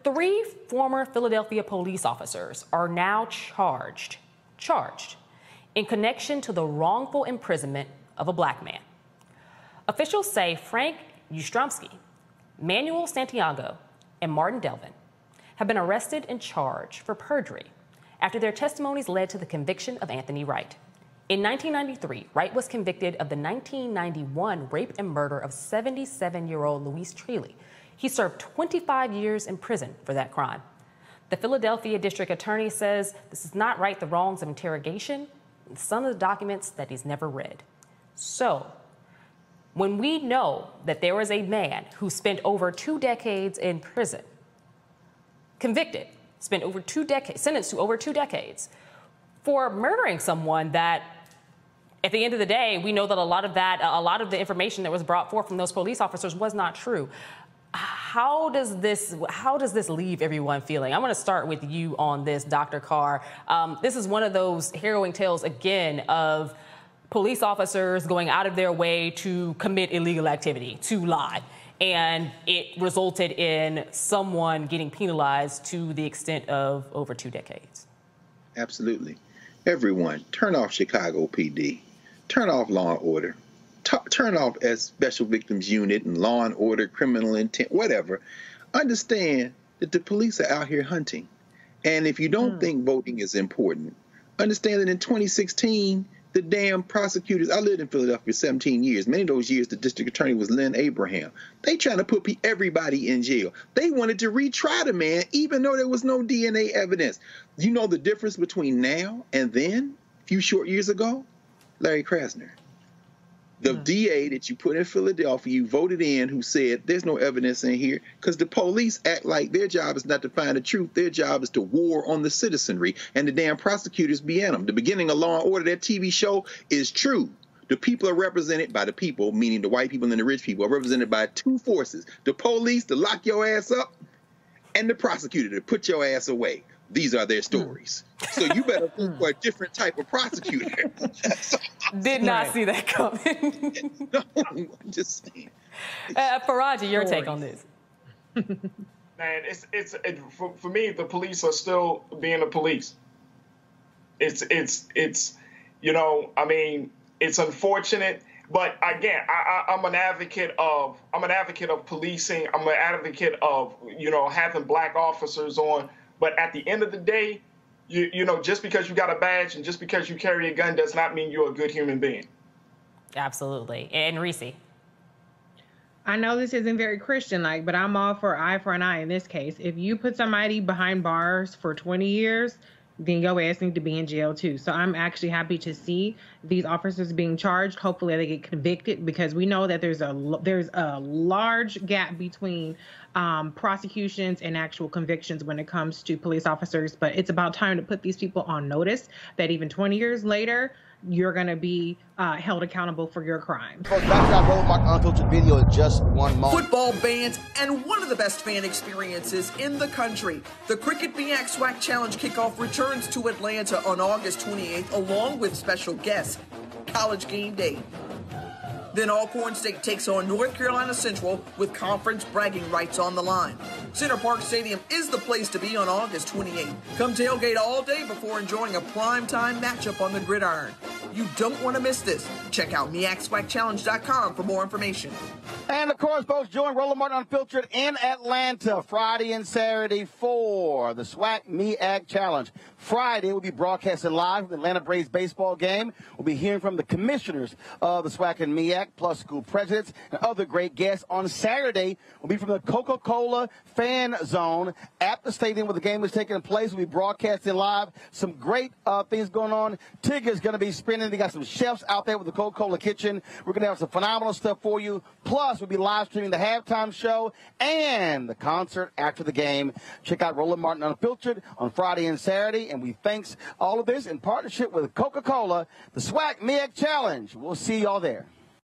3 former Philadelphia police officers are now charged in connection to the wrongful imprisonment of a black man. Officials say Frank Justlembski, Manuel Santiago, and Martin Devlin have been arrested and charged for perjury after their testimonies led to the conviction of Anthony Wright. In 1993, Wright was convicted of the 1991 rape and murder of 77-year-old Louise Talley. He served 25 years in prison for that crime. The Philadelphia district attorney says this does not right the wrongs of interrogation and some of the documents that he's never read. So, when we know that there was a man who spent over 2 decades in prison, convicted, spent over 2 decades, sentenced to over 2 decades for murdering someone that, at the end of the day, we know that a lot of the information that was brought forth from those police officers was not true. How does this leave everyone feeling? I'm going to start with you on this, Dr. Carr. This is one of those harrowing tales, again, of police officers going out of their way to commit illegal activity, to lie. And it resulted in someone getting penalized to the extent of over 2 decades. Absolutely. Everyone, turn off Chicago PD. Turn off Law and Order. Turn off as Special Victims Unit and Law and Order, criminal intent, whatever. Understand that the police are out here hunting. And if you don't think voting is important, understand that in 2016, the damn prosecutors, I lived in Philadelphia for 17 years. Many of those years, the district attorney was Lynn Abraham. They trying to put everybody in jail. They wanted to retry the man, even though there was no DNA evidence. You know the difference between now and then, a few short years ago? Larry Krasner. The DA that you put in Philadelphia, you voted in, who said there's no evidence in here, because the police act like their job is not to find the truth. Their job is to war on the citizenry, and the damn prosecutors be in them. The beginning of Law and Order, that TV show, is true. The people are represented by the people, meaning the white people and the rich people, are represented by 2 forces. The police to lock your ass up, and the prosecutor to put your ass away. These are their stories. So you better look for a different type of prosecutor. Did not see that coming. No, I'm just saying. Faraji, your take on this. Man, for me, the police are still being the police. It's you know, I mean, it's unfortunate, but again, I'm an advocate of policing. I'm an advocate of, you know, having black officers on. But at the end of the day, you know, just because you got a badge and just because you carry a gun does not mean you're a good human being. Absolutely. And Reese? I know this isn't very Christian-like, but I'm all for eye for an eye in this case. If you put somebody behind bars for 20 years, then your ass need to be in jail too. So I'm actually happy to see these officers being charged. Hopefully they get convicted, because we know that there's a large gap between prosecutions and actual convictions when it comes to police officers. But it's about time to put these people on notice that even 20 years later, you're going to be held accountable for your crimes. Back to that Roland Unfiltered video in just 1 moment. Football bands and one of the best fan experiences in the country. The Cricket MEAC SWAC Challenge kickoff returns to Atlanta on August 28th, along with special guests, College Game Day. Then Alcorn State takes on North Carolina Central with conference bragging rights on the line. Center Park Stadium is the place to be on August 28th. Come tailgate all day before enjoying a primetime matchup on the gridiron. You don't want to miss this. Check out MEACSWACChallenge.com for more information. And, of course, folks, join Roland Martin Unfiltered in Atlanta Friday and Saturday for the SWAC MEAC Challenge. Friday, we'll be broadcasting live from the Atlanta Braves baseball game. We'll be hearing from the commissioners of the SWAC and MEAC, plus school presidents and other great guests. On Saturday, we'll be from the Coca-Cola fan zone at the stadium where the game is taking place. We'll be broadcasting live. Some great things going on. Tigger's going to be spinning. They got some chefs out there with the Coca-Cola kitchen. We're going to have some phenomenal stuff for you. Plus, we'll be live streaming the halftime show and the concert after the game. Check out Roland Martin Unfiltered on Friday and Saturday. And we thanks all of this in partnership with Coca-Cola, the SWAC MEAC Challenge. We'll see y'all there.